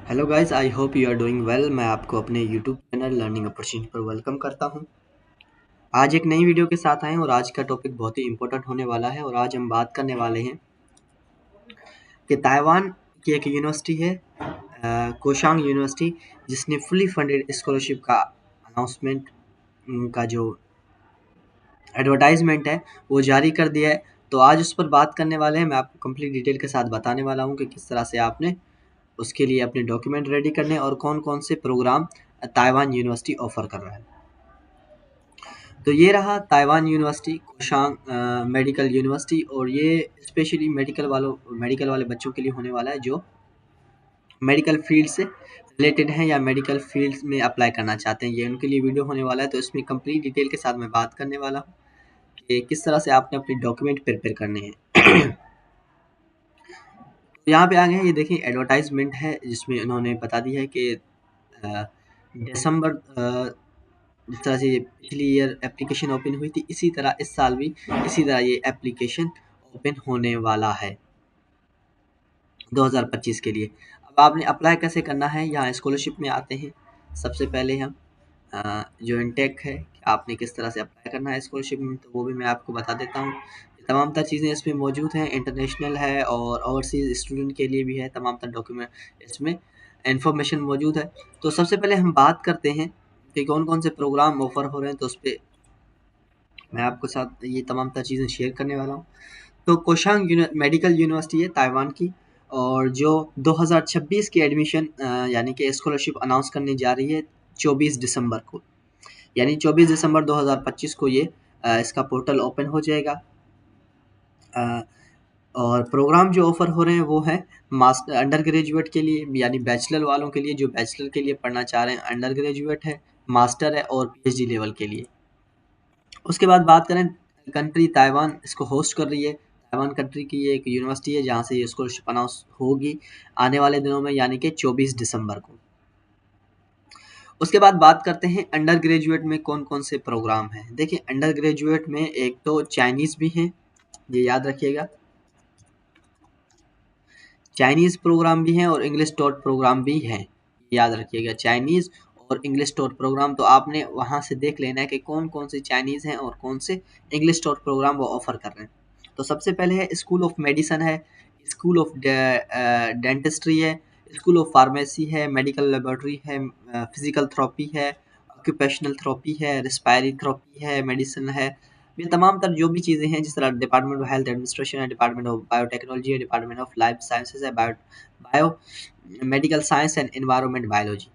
Hello guys, I hope you are doing well. मैं आपको अपने यूट्यूब चैनल लर्निंग अपॉर्चुनिटी पर वेलकम करता हूं। आज एक नई वीडियो के साथ आए हैं और आज का टॉपिक बहुत ही इंपॉर्टेंट होने वाला है। और आज हम बात करने वाले हैं कि ताइवान की एक यूनिवर्सिटी है, कोशांग यूनिवर्सिटी, जिसने फुली फंडेड स्कॉलरशिप का अनाउंसमेंट का जो एडवर्टाइजमेंट है वो जारी कर दिया है। तो आज उस पर बात करने वाले हैं। मैं आपको कंप्लीट डिटेल के साथ बताने वाला हूँ कि किस तरह से आपने उसके लिए अपने डॉक्यूमेंट रेडी करने और कौन कौन से प्रोग्राम ताइवान यूनिवर्सिटी ऑफर कर रहा है। तो ये रहा ताइवान यूनिवर्सिटी, कोशांग मेडिकल यूनिवर्सिटी। और ये स्पेशली मेडिकल वाले बच्चों के लिए होने वाला है जो मेडिकल फील्ड से रिलेटेड हैं या मेडिकल फील्ड में अप्लाई करना चाहते हैं। ये उनके लिए वीडियो होने वाला है। तो इसमें कंप्लीट डिटेल के साथ मैं बात करने वाला हूँ कि किस तरह से आपने अपने डॉक्यूमेंट प्रिपेयर करने हैं। तो यहाँ पे आ गए हैं, ये देखिए एडवर्टाइजमेंट है जिसमें उन्होंने बता दिया है कि दिसंबर जिस तरह से ये पिछली ईयर एप्लीकेशन ओपन हुई थी, इसी तरह इस साल भी इसी तरह ये एप्लीकेशन ओपन होने वाला है 2025 के लिए। अब आपने अप्लाई कैसे करना है, यहाँ स्कॉलरशिप में आते हैं। सबसे पहले हम जो इनटेक है, आपने किस तरह से अप्लाई करना है स्कॉलरशिप में, तो वो भी मैं आपको बता देता हूँ। तमाम तर चीज़ें इसमें मौजूद हैं। इंटरनेशनल है और ओवरसीज स्टूडेंट के लिए भी है। तमाम तर डॉक्यूमेंट इसमें इंफॉर्मेशन मौजूद है। तो सबसे पहले हम बात करते हैं कि कौन कौन से प्रोग्राम ऑफर हो रहे हैं। तो उस पर मैं आपके साथ ये तमाम तर चीज़ें शेयर करने वाला हूँ। तो कोशांग मेडिकल यूनिवर्सिटी है ताइवान की, और जो 2026 की एडमिशन यानी कि स्कॉलरशिप अनाउंस करने जा रही है 24 दिसंबर को। यानी 24 दिसंबर 2025 को ये इसका पोर्टल ओपन हो जाएगा। अ, और प्रोग्राम जो ऑफर हो रहे हैं वो है मास्टर अंडर ग्रेजुएट के लिए, यानी बैचलर वालों के लिए जो बैचलर के लिए पढ़ना चाह रहे हैं, अंडर ग्रेजुएट है, मास्टर है और पीएचडी लेवल के लिए। उसके बाद बात करें कंट्री, ताइवान इसको होस्ट कर रही है। ताइवान कंट्री की ये एक यूनिवर्सिटी है जहाँ से ये स्कॉलरशिप अनाउंस होगी आने वाले दिनों में, यानी कि 24 दिसंबर को। उसके बाद बात करते हैं अंडर ग्रेजुएट में कौन कौन से प्रोग्राम हैं। देखिए अंडर ग्रेजुएट में एक तो चाइनीज़ भी हैं, ये याद रखिएगा। चाइनीज़ प्रोग्राम भी हैं और इंग्लिश टॉट प्रोग्राम भी हैं, याद रखिएगा। चाइनीज़ और इंग्लिश टॉट प्रोग्राम, तो आपने वहाँ से देख लेना है कि कौन कौन से चाइनीज़ हैं और कौन से इंग्लिश टॉट प्रोग्राम वो ऑफर कर रहे हैं। तो सबसे पहले है स्कूल ऑफ मेडिसन है, स्कूल ऑफ डेंटिस्ट्री है, स्कूल ऑफ फार्मेसी है, मेडिकल लेबोरेटरी है, फिजिकल थेरेपी है, ऑक्यूपेशनल थेरेपी है, रेस्पिरेटरी थेरेपी है, मेडिसिन है। ये तमाम तर जो भी चीज़ें हैं, जिस तरह डिपार्टमेंट ऑफ हेल्थ एडमिनिस्ट्रेशन है, डिपार्टमेंट ऑफ बायोटेक्नोलॉजी है, डिपार्टमेंट ऑफ लाइफ साइंसेज है, bio medical science and environment biology.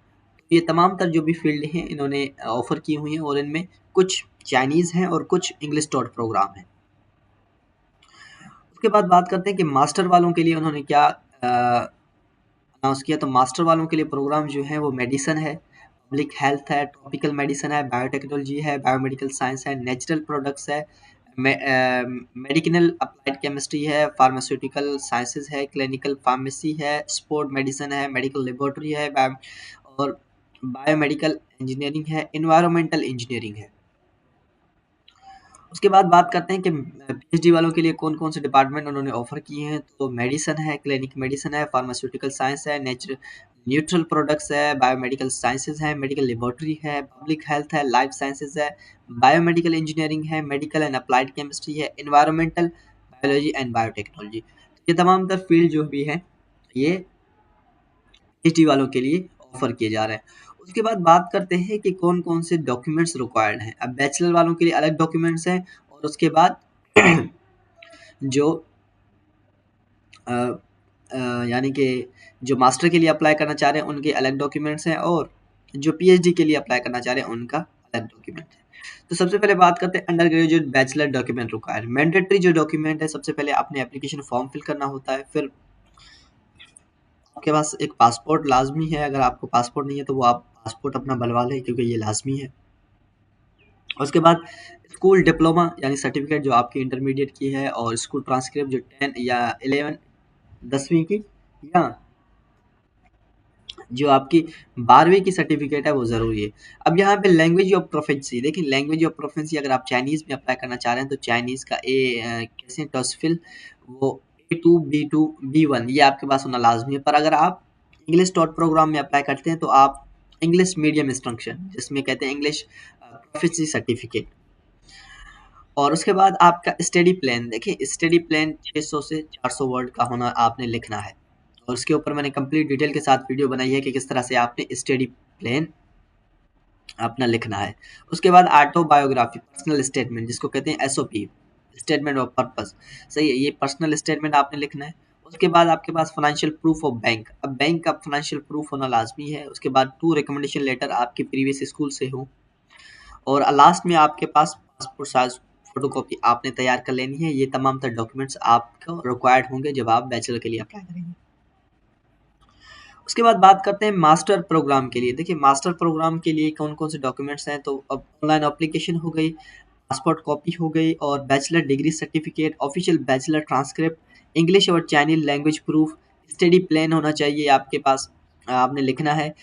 ये तमाम तर जो भी फील्ड हैं इन्होंने ऑफर की हुई हैं, और इनमें कुछ चाइनीज़ हैं और कुछ इंग्लिश टॉट प्रोग्राम हैं। उसके बाद बात करते हैं कि मास्टर वालों के लिए उन्होंने क्या अनाउंस किया। तो मास्टर वालों के लिए प्रोग्राम जो है वो मेडिसन है, पब्लिक हेल्थ है, ट्रॉपिकल मेडिसिन है, बायोटेक्नोलॉजी है, बायोमेडिकल साइंस है, नेचुरल प्रोडक्ट्स है, मेडिकल अप्लाइड केमिस्ट्री है, फार्मास्यूटिकल साइंसेज है, क्लिनिकल फार्मेसी है, स्पोर्ट मेडिसिन है, मेडिकल लेबोरेटरी है, और बायोमेडिकल इंजीनियरिंग है, इन्वायरमेंटल इंजीनियरिंग है। उसके बाद बात करते हैं कि पीएचडी वालों के लिए कौन कौन से डिपार्टमेंट उन्होंने ऑफर किए हैं। तो मेडिसन है, क्लिनिक मेडिसिन है, फार्मास्यूटिकल साइंस है, न्यूट्रल प्रोडक्ट्स है, बायोमेडिकल साइंसेज है, मेडिकल लेबोरेटरी है, पब्लिक हेल्थ है, लाइफ साइंसेज है, बायोमेडिकल इंजीनियरिंग है, मेडिकल एंड अप्लाइड केमिस्ट्री है, इन्वायरमेंटल बायोलॉजी एंड बायोटेक्नोलॉजी। ये तमाम तर फील्ड जो भी है ये पीएचडी वालों के लिए ऑफर किए जा रहे हैं। उसके बाद बात करते हैं कि कौन कौन से डॉक्यूमेंट्स रिक्वायर्ड हैं। अब बैचलर वालों के लिए अलग डॉक्यूमेंट्स हैं, और उसके बाद जो अ, यानी कि जो मास्टर के लिए अप्लाई करना चाह रहे हैं उनके अलग डॉक्यूमेंट्स हैं, और जो पीएचडी के लिए अप्लाई करना चाह रहे हैं उनका अलग डॉक्यूमेंट है। तो सबसे पहले बात करते हैं under graduate bachelor document required. Mandatory जो डॉक्यूमेंट है, सबसे पहले आपने एप्लीकेशन फॉर्म फिल करना होता है, फिर आपके पास एक पासपोर्ट लाजमी है। अगर आपको पासपोर्ट नहीं है तो वो आप पासपोर्ट अपना बनवा लें, क्योंकि ये लाजमी है। उसके बाद स्कूल डिप्लोमा यानी सर्टिफिकेट जो आपकी इंटरमीडिएट की है, और स्कूल ट्रांसक्रिप्ट जो 10 या 11 10वीं की, या जो आपकी 12वीं की सर्टिफिकेट है वो ज़रूरी है। अब यहाँ पे लैंग्वेज ऑफ प्रोफिशिएंसी देखिए, लैंग्वेज ऑफ प्रोफिशिएंसी अगर आप चाइनीज़ में अप्लाई करना चाह रहे हैं तो चाइनीज़ का कैसे टॉसफिल वो A2 B2 B1 ये आपके पास होना लाजमी है। पर अगर आप इंग्लिश डॉट प्रोग्राम में अप्लाई करते हैं तो आप इंग्लिश मीडियम इंस्ट्रक्शन जिसमें कहते हैं इंग्लिश प्रोफिशिएंसी सर्टिफिकेट, और उसके बाद आपका स्टडी प्लान, देखिए स्टडी प्लान 600 से 400 वर्ड का होना आपने लिखना है, और उसके ऊपर मैंने कंप्लीट डिटेल के साथ वीडियो बनाई है कि किस तरह से आपने स्टडी प्लान अपना लिखना है। उसके बाद ऑटोबायोग्राफी पर्सनल स्टेटमेंट जिसको कहते हैं एसओपी, स्टेटमेंट ऑफ पर्पस, सही है, ये पर्सनल स्टेटमेंट आपने लिखना है। उसके बाद आपके पास फाइनेंशियल प्रूफ ऑफ बैंक, अब बैंक का फाइनेंशियल प्रूफ होना लाजमी है। उसके बाद 2 रिकमेंडेशन लेटर आपके प्रीवियस स्कूल से हो, और लास्ट में आपके पास पासपोर्ट साइज फोटोकॉपी आपने तैयार कर लेनी है। ये तमाम तर डॉक्यूमेंट्स आपको रिक्वायर्ड होंगे जब आप बैचलर के लिए अप्लाई करेंगे। उसके बाद बात करते हैं मास्टर प्रोग्राम के लिए। देखिए मास्टर प्रोग्राम के लिए कौन कौन से डॉक्यूमेंट्स हैं, तो अब ऑनलाइन एप्लीकेशन हो गई, पासपोर्ट कॉपी हो गई, और bachelor degree certificate, official bachelor transcript, English और Chinese language proof, study plan होना चाहिए आपके पास। आपने लिखना है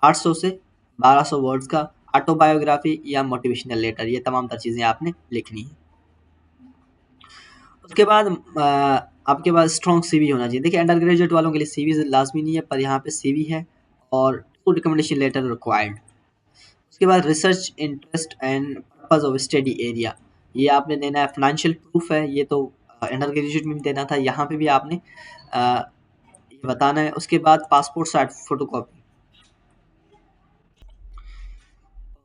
800 से 1200 वर्ड्स का ऑटोबायोग्राफी या मोटिवेशनल लेटर, ये तमाम तर चीज़ें आपने लिखनी है। उसके बाद आपके पास स्ट्रॉन्ग सीवी होना चाहिए। देखिए अंडर ग्रेजुएट वालों के लिए सीवी लाजमी नहीं है, पर यहाँ पे सीवी है, और 2 रिकमेंडेशन लेटर रिक्वायर्ड। उसके बाद research interest and purpose of study area, ये आपने देना है। फाइनेंशियल प्रूफ है, ये तो अंडर ग्रेजुएट में भी देना था, यहाँ पे भी आपने ये बताना है। उसके बाद पासपोर्ट साइज फोटोकॉपी,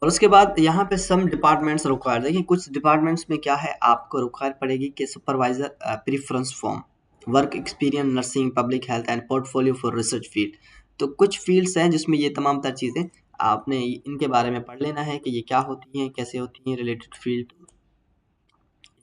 और उसके बाद यहाँ पे सम डिपार्टमेंट्स रिक्वायर। देखिए कुछ डिपार्टमेंट्स में क्या है, आपको रिक्वायर पड़ेगी कि supervisor preference form, work experience, nursing, public health and portfolio for research field. तो कुछ फील्ड्स हैं जिसमें ये तमाम तर चीज़ें आपने इनके बारे में पढ़ लेना है कि ये क्या होती हैं, कैसे होती हैं, रिलेटेड फील्ड,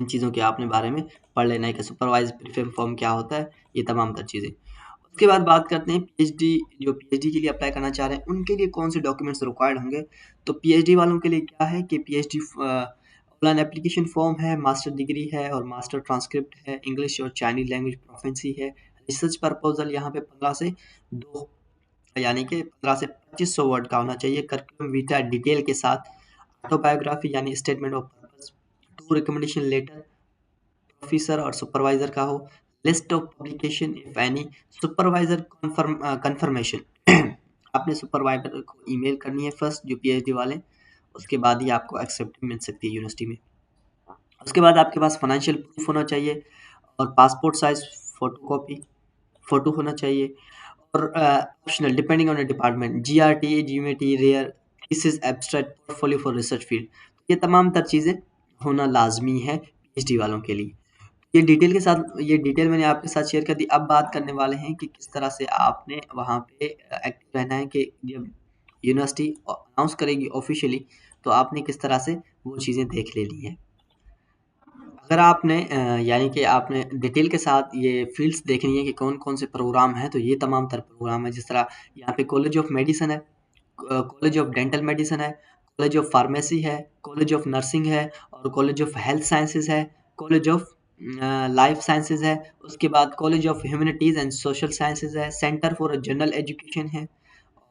इन चीज़ों के आपने बारे में पढ़ लेना है कि सुपरवाइज प्रेफरेंस फॉर्म क्या होता है, ये तमाम तर चीज़ें। उसके बाद बात करते हैं पीएचडी, जो पीएचडी के लिए अप्लाई करना चाह रहे हैं उनके लिए कौन से डॉक्यूमेंट्स रिक्वायर्ड होंगे। तो पीएचडी वालों के लिए क्या है कि पीएचडी ऑनलाइन एप्लीकेशन फॉर्म है, मास्टर डिग्री है, और मास्टर ट्रांसक्रिप्ट है, इंग्लिश और चाइनीज लैंग्वेज प्रोफेंसी है। रिसर्च प्रपोजल यहाँ पे 15 से 2 यानी कि 15 से 2500 वर्ड का होना चाहिए, करिकुलम वीटा डिटेल के साथ, ऑटोबायोग्राफी यानी statement of purpose, 2 recommendation letter officer और सुपरवाइजर का हो, list of publication if any, supervisor confirmation आपने सुपरवाइजर को ईमेल करनी है फर्स्ट, जो पीएचडी वाले, उसके बाद ही आपको एक्सेप्ट मिल सकती है यूनिवर्सिटी में। उसके बाद आपके पास फाइनेंशियल प्रूफ होना चाहिए, और पासपोर्ट साइज फोटोकॉपी फोटो होना चाहिए, और optional depending on the department GRT, GMT, rare, thesis, abstract, portfolio for research field, ये तमाम तर चीज़ें होना लाजमी है पीएचडी वालों के लिए। ये डिटेल के साथ, ये डिटेल मैंने आपके साथ शेयर कर दी। अब बात करने वाले हैं कि किस तरह से आपने वहाँ पे एक्टिव रहना है, कि जब यूनिवर्सिटी अनाउंस करेगी ऑफिशियली तो आपने किस तरह से वो चीज़ें देख लेनी है। अगर आपने यानी कि आपने डिटेल के साथ ये फील्ड्स देखनी है कि कौन कौन से प्रोग्राम हैं, तो ये तमाम तर प्रोग्राम है। जिस तरह यहाँ पे कॉलेज ऑफ मेडिसिन है, कॉलेज ऑफ डेंटल मेडिसिन है, कॉलेज ऑफ फार्मेसी है, कॉलेज ऑफ नर्सिंग है, और कॉलेज ऑफ हेल्थ साइंसेज है, कॉलेज ऑफ लाइफ साइंसेज है। उसके बाद college of humanities and social sciences है, सेंटर फॉर जनरल एजुकेशन है,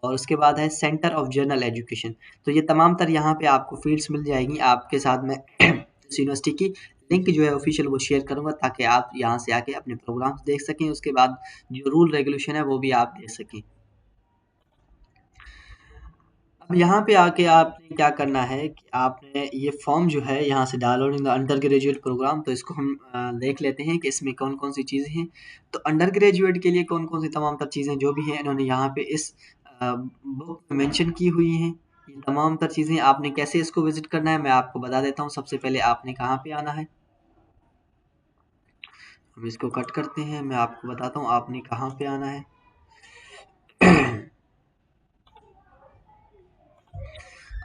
और उसके बाद है सेंटर ऑफ जनरल एजुकेशन। तो ये तमाम तर यहाँ पे आपको फील्ड्स मिल जाएगी। आपके साथ में इस यूनिवर्सिटी की लिंक जो है ऑफिशियल वो शेयर करूँगा, ताकि आप यहाँ से आके अपने प्रोग्राम्स देख सकें। उसके बाद जो रूल रेगुलेशन है वो भी आप देख सकें। अब यहाँ पे आके आपने क्या करना है कि आपने ये फॉर्म जो है यहाँ से downloading the undergraduate programme, तो इसको हम देख लेते हैं कि इसमें कौन कौन सी चीज़ें हैं। तो अंडर ग्रेजुएट के लिए कौन कौन सी तमाम तर चीज़ें जो भी हैं इन्होंने यहाँ पे इस बुक में मेंशन की हुई हैं। ये तमाम तर चीज़ें आपने कैसे इसको विजिट करना है मैं आपको बता देता हूँ। सबसे पहले आपने कहाँ पे आना है, हम इसको कट करते हैं, मैं आपको बताता हूँ आपने कहाँ पे आना है।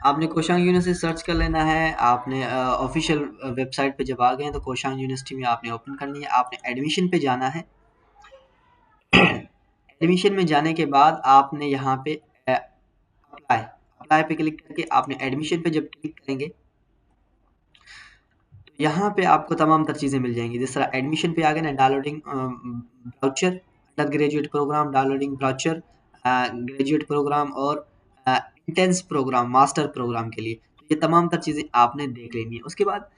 आपने कोशांग यूनिवर्सिटी सर्च कर लेना है। आपने ऑफिशियल वेबसाइट पे जब आ गए हैं तो कोशांग यूनिवर्सिटी में आपने ओपन करनी है। आपने एडमिशन पे जाना है। एडमिशन में जाने के बाद आपने यहाँ पे अप्लाई अप्लाई पे क्लिक करके आपने एडमिशन पे जब क्लिक करेंगे तो यहाँ पे आपको तमाम तर चीज़ें मिल जाएंगी। जिस तरह एडमिशन पे आ गए ना, downloading brochure, undergraduate programme, downloading brochure, graduate programme, और इंटेंस प्रोग्राम, मास्टर प्रोग्राम के लिए। तो ये तमाम तर चीज़ें आपने देख लेनी है। उसके बाद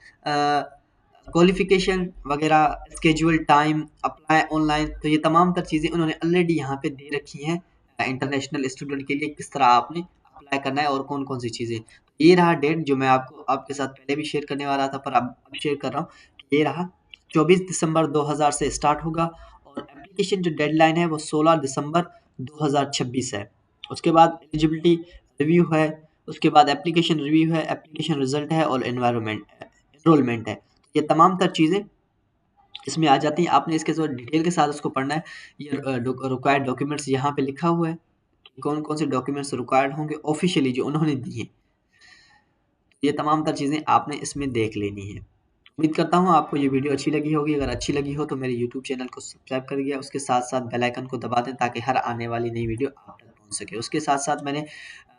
क्वालिफिकेशन वगैरह, स्केड्यूल टाइम, अप्लाई ऑनलाइन, तो ये तमाम तर चीज़ें उन्होंने ऑलरेडी यहाँ पे दे रखी हैं इंटरनेशनल स्टूडेंट के लिए किस तरह आपने अप्लाई करना है और कौन कौन सी चीज़ें। ये रहा डेट जो मैं आपको आपके साथ पहले भी शेयर करने वाला था पर अब शेयर कर रहा हूँ। ये रहा 24 दिसंबर 2000 से स्टार्ट होगा और एप्लीकेशन जो डेडलाइन है वो 16 दिसंबर 2026 है। उसके बाद एलिजिबिलिटी रिव्यू है, उसके बाद एप्लीकेशन रिव्यू है, एप्लीकेशन रिजल्ट है और एनरोलमेंट है। ये तमाम तर चीज़ें इसमें आ जाती हैं। आपने इसके साथ डिटेल के साथ उसको पढ़ना है। ये रिक्वायर्ड डॉक्यूमेंट्स यहाँ पे लिखा हुआ है कि कौन कौन से डॉक्यूमेंट्स रिक्वायर्ड होंगे ऑफिशियली जो उन्होंने दिए। ये तमाम तर चीज़ें आपने इसमें देख लेनी है। उम्मीद करता हूँ आपको ये वीडियो अच्छी लगी होगी। अगर अच्छी लगी हो तो मेरे यूट्यूब चैनल को सब्सक्राइब करिए, उसके साथ साथ बेल आइकन को दबा दें ताकि हर आने वाली नई वीडियो आप तक पहुँच सके। उसके साथ साथ मैंने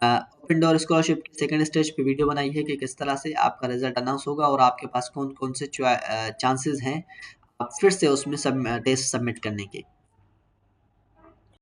ओपन डोर स्कॉलरशिप के सेकंड स्टेज पे वीडियो बनाई है कि किस तरह से आपका रिजल्ट अनाउंस होगा और आपके पास कौन कौन से चांसेस हैं आप फिर से उसमें सब टेस्ट सबमिट करने के।